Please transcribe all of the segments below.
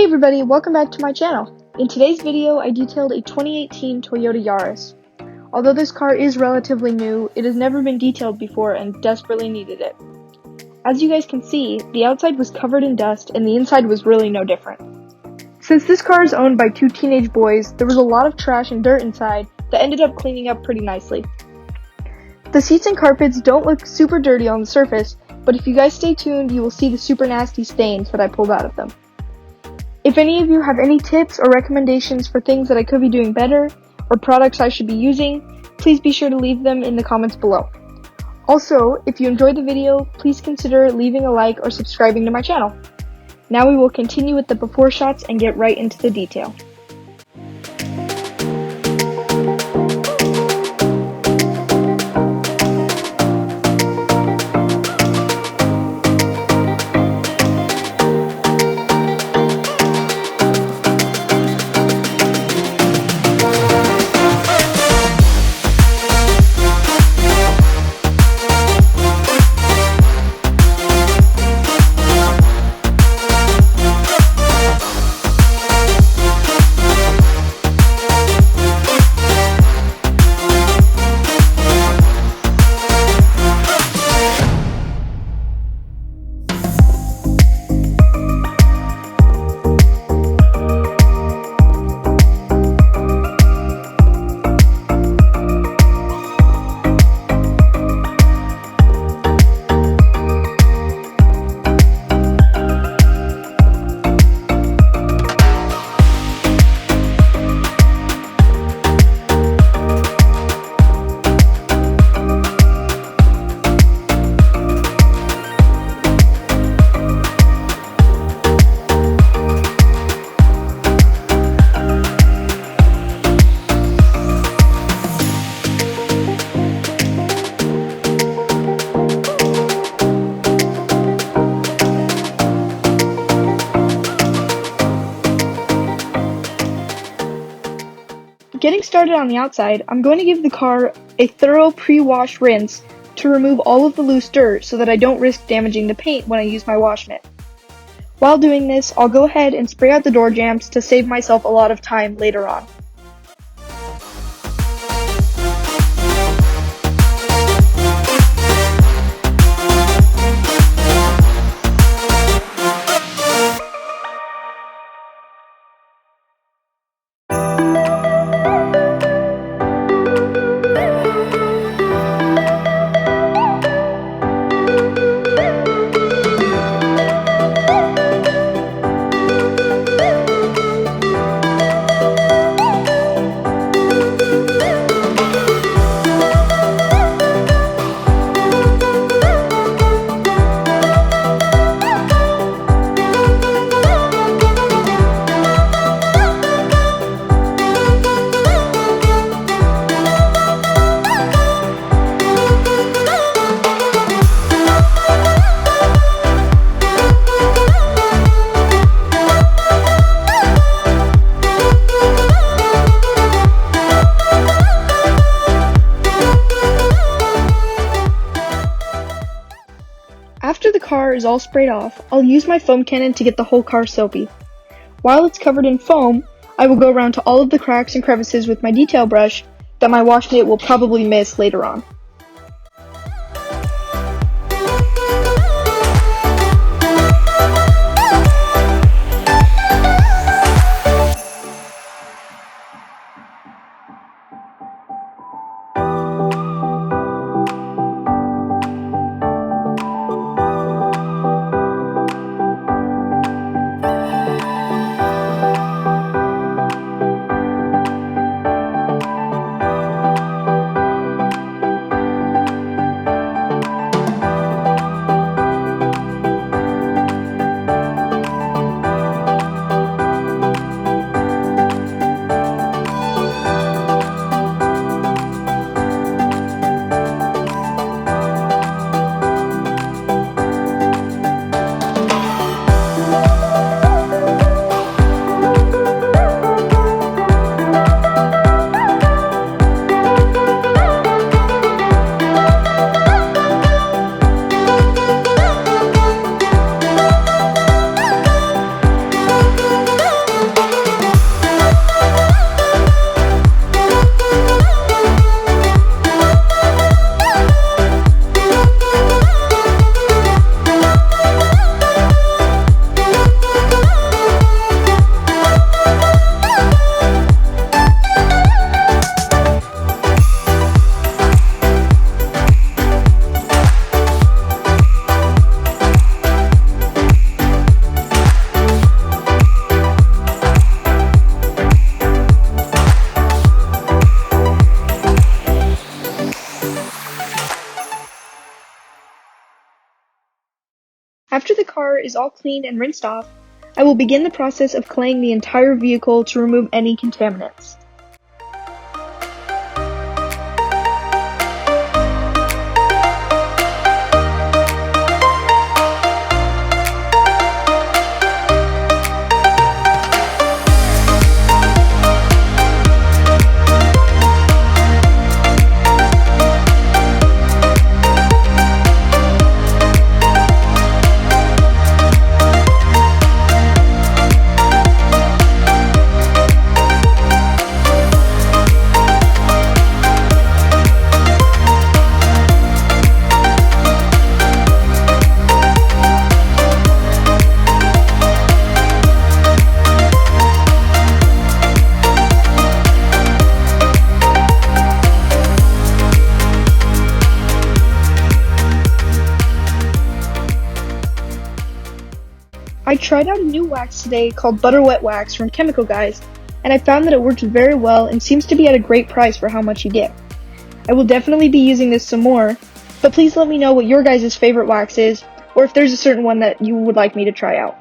Hey everybody, welcome back to my channel. In today's video, I detailed a 2018 Toyota Yaris. Although this car is relatively new, it has never been detailed before and desperately needed it. As you guys can see, the outside was covered in dust and the inside was really no different. Since this car is owned by two teenage boys, there was a lot of trash and dirt inside that ended up cleaning up pretty nicely. The seats and carpets don't look super dirty on the surface, but if you guys stay tuned, you will see the super nasty stains that I pulled out of them. If any of you have any tips or recommendations for things that I could be doing better, or products I should be using, please be sure to leave them in the comments below. Also, if you enjoyed the video, please consider leaving a like or subscribing to my channel. Now we will continue with the before shots and get right into the detail. Getting started on the outside, I'm going to give the car a thorough pre-wash rinse to remove all of the loose dirt so that I don't risk damaging the paint when I use my wash mitt. While doing this, I'll go ahead and spray out the door jambs to save myself a lot of time later on. After the car is all sprayed off, I'll use my foam cannon to get the whole car soapy. While it's covered in foam, I will go around to all of the cracks and crevices with my detail brush that my wash mitt will probably miss later on. car is all cleaned and rinsed off, I will begin the process of claying the entire vehicle to remove any contaminants. I tried out a new wax today called Butter Wet Wax from Chemical Guys, and I found that it works very well and seems to be at a great price for how much you get. I will definitely be using this some more, but please let me know what your guys' favorite wax is, or if there's a certain one that you would like me to try out.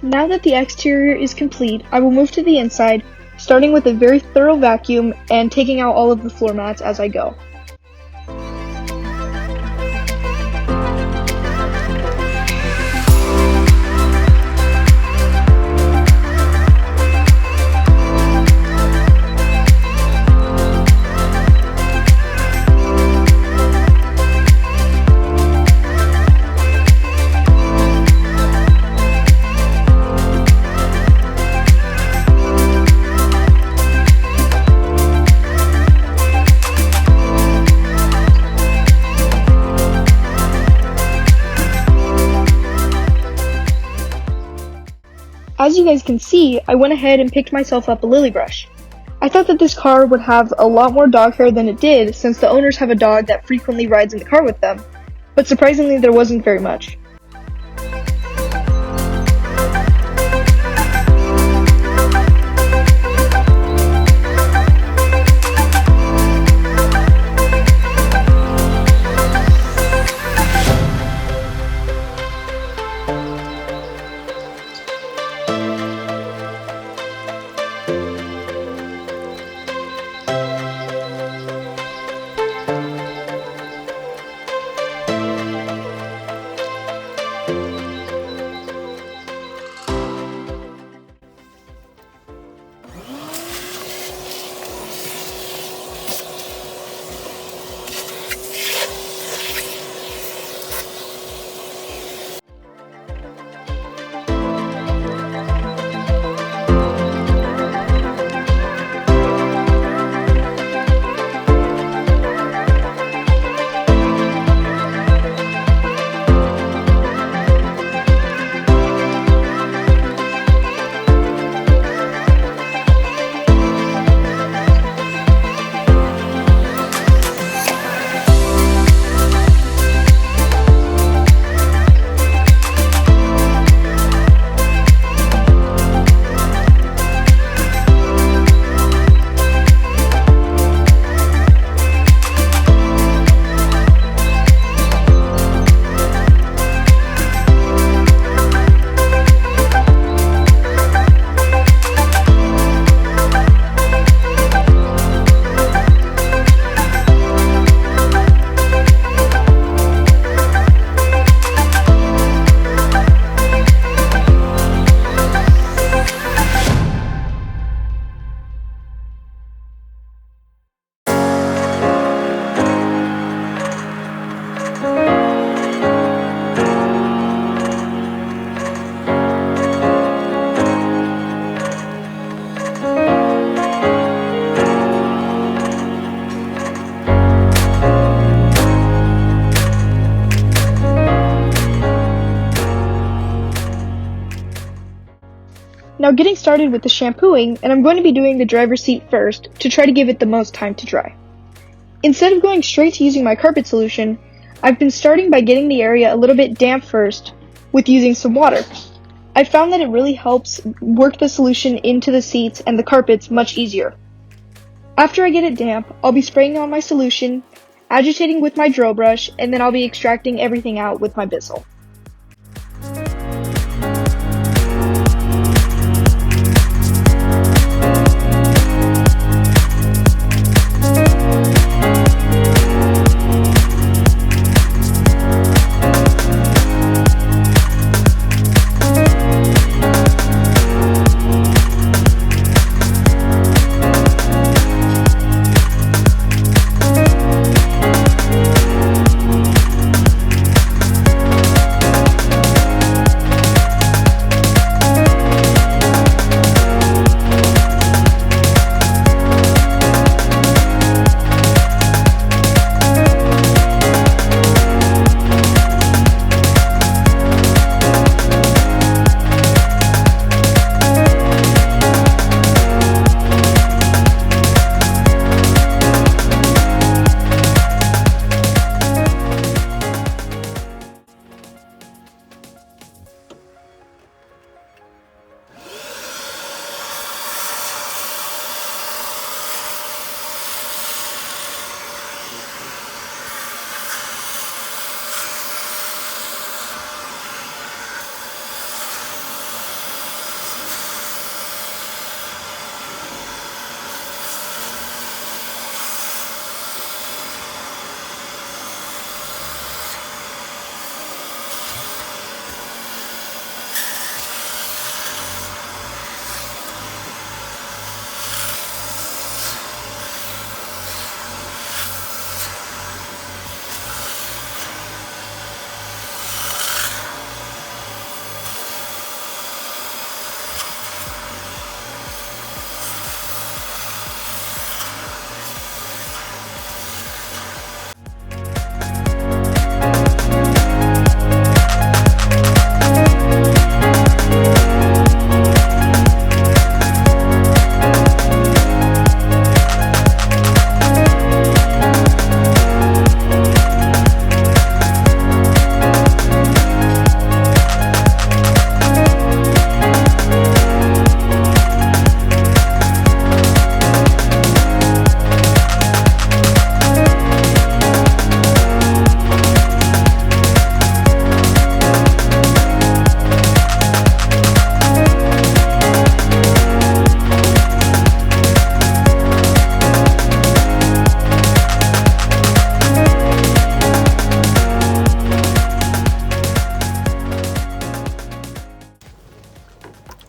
Now that the exterior is complete, I will move to the inside, starting with a very thorough vacuum and taking out all of the floor mats as I go. As you guys can see, I went ahead and picked myself up a lily brush. I thought that this car would have a lot more dog hair than it did, since the owners have a dog that frequently rides in the car with them, but surprisingly there wasn't very much. Now getting started with the shampooing, and I'm going to be doing the driver's seat first to try to give it the most time to dry. Instead of going straight to using my carpet solution, I've been starting by getting the area a little bit damp first with using some water. I found that it really helps work the solution into the seats and the carpets much easier. After I get it damp, I'll be spraying on my solution, agitating with my drill brush, and then I'll be extracting everything out with my Bissell.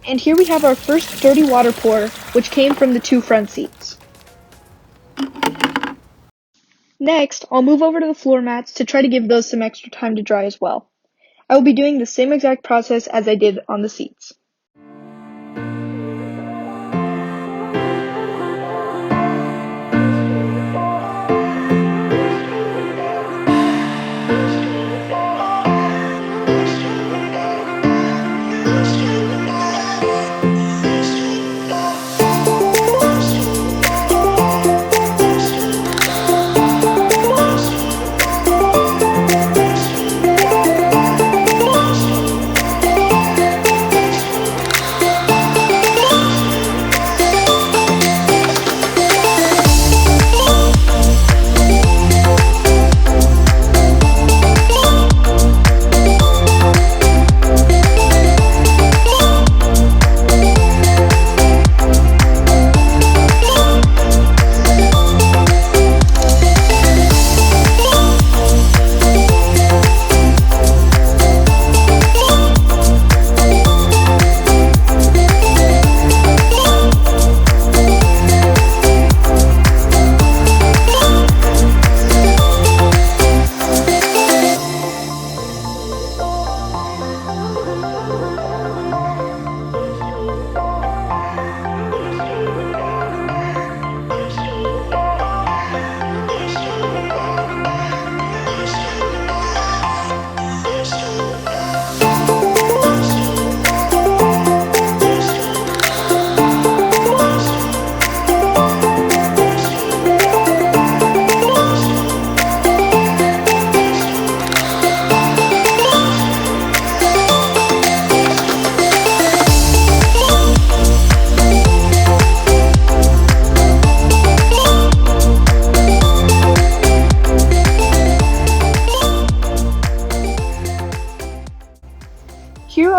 And here we have our first dirty water pour, which came from the two front seats. Next, I'll move over to the floor mats to try to give those some extra time to dry as well. I will be doing the same exact process as I did on the seats.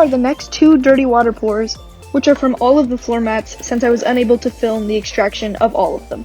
are the next 2 dirty water pours, which are from all of the floor mats since I was unable to film the extraction of all of them.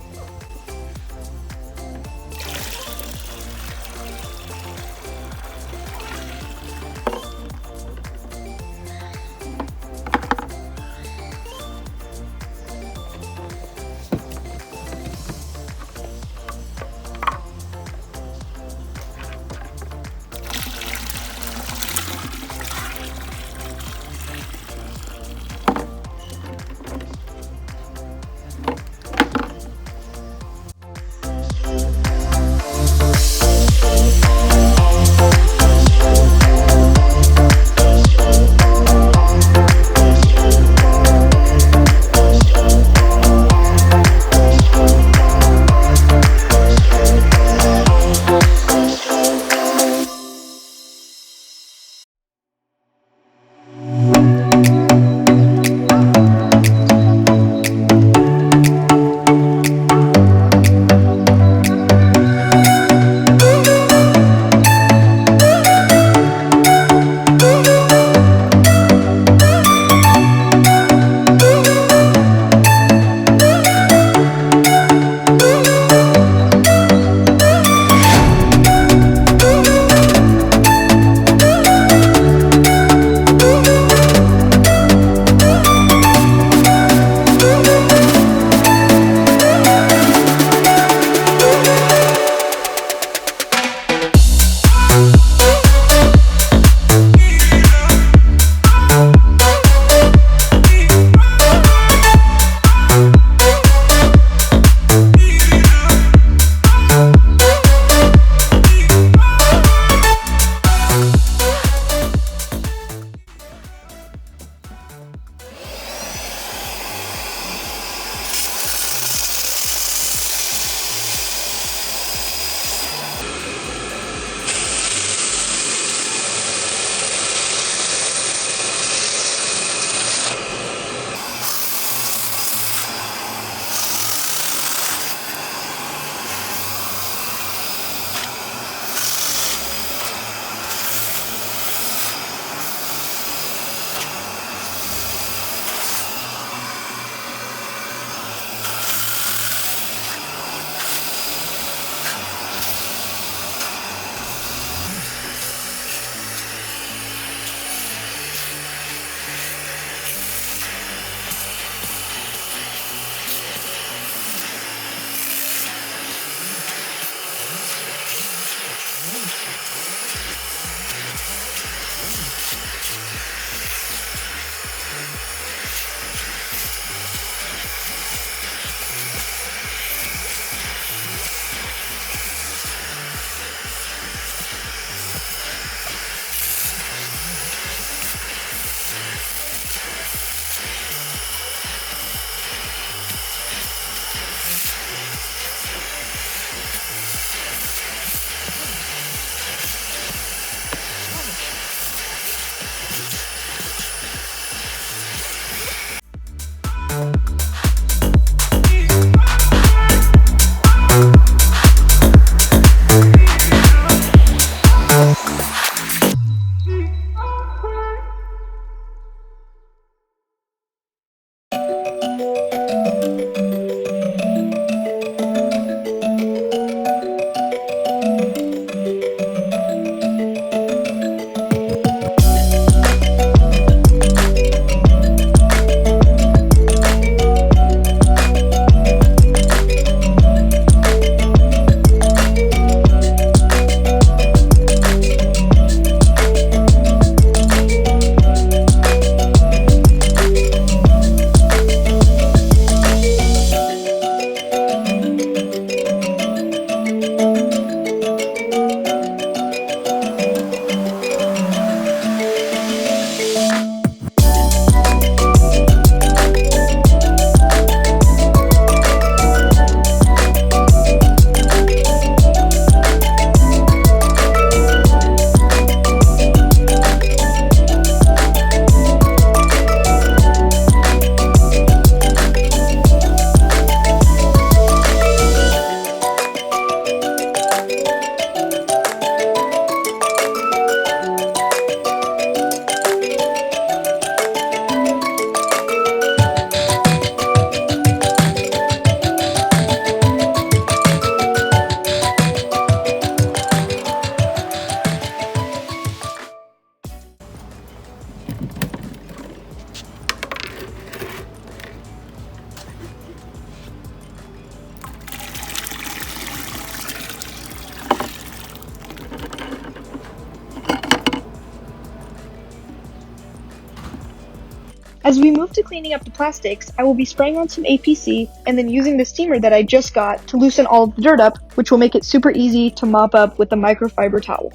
As we move to cleaning up the plastics, I will be spraying on some APC and then using the steamer that I just got to loosen all of the dirt up, which will make it super easy to mop up with a microfiber towel.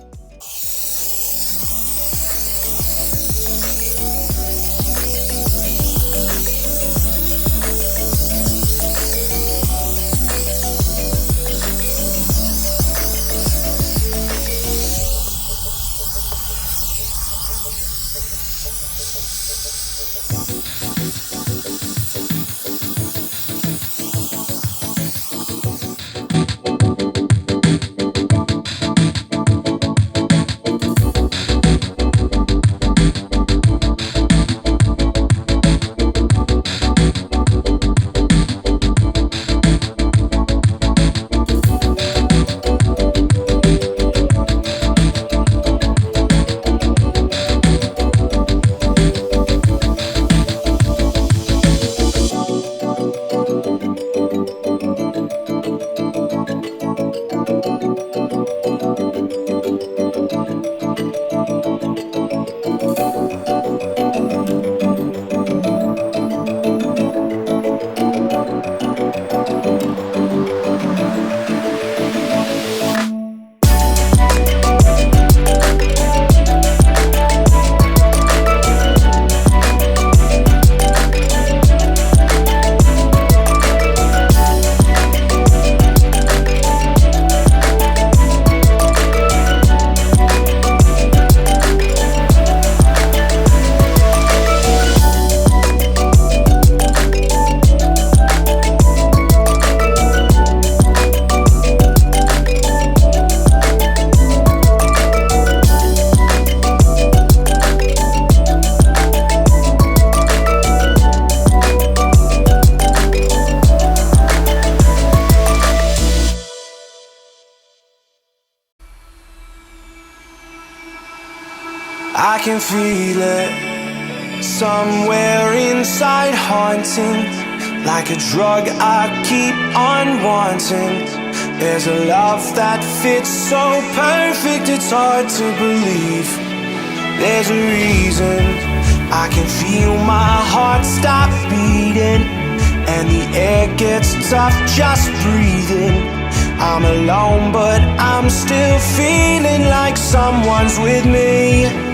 I can feel it somewhere inside, haunting, like a drug I keep on wanting. There's a love that fits so perfect, it's hard to believe. There's a reason I can feel my heart stop beating, and the air gets tough just breathing. I'm alone, but I'm still feeling like someone's with me.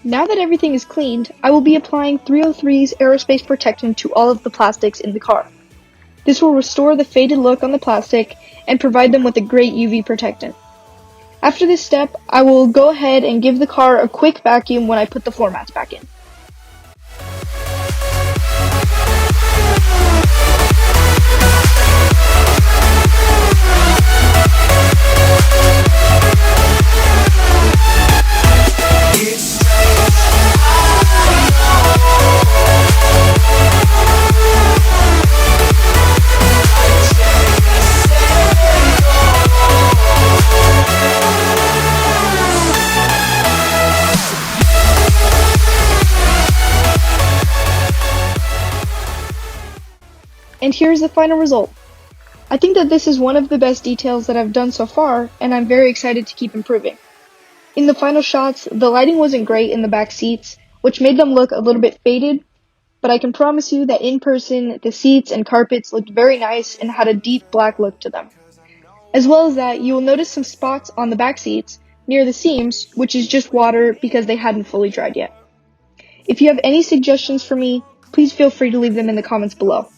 Now that everything is cleaned, I will be applying 303's aerospace protectant to all of the plastics in the car. This will restore the faded look on the plastic and provide them with a great UV protectant. After this step, I will go ahead and give the car a quick vacuum when I put the floor mats back in. And here's the final result. I think that this is one of the best details that I've done so far, and I'm very excited to keep improving. In the final shots, the lighting wasn't great in the back seats, which made them look a little bit faded, but I can promise you that in person, the seats and carpets looked very nice and had a deep black look to them. As well as that, you will notice some spots on the back seats near the seams, which is just water because they hadn't fully dried yet. If you have any suggestions for me, please feel free to leave them in the comments below.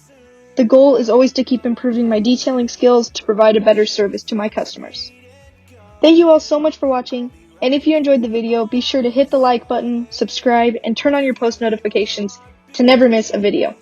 The goal is always to keep improving my detailing skills to provide a better service to my customers. Thank you all so much for watching, and if you enjoyed the video, be sure to hit the like button, subscribe, and turn on your post notifications to never miss a video.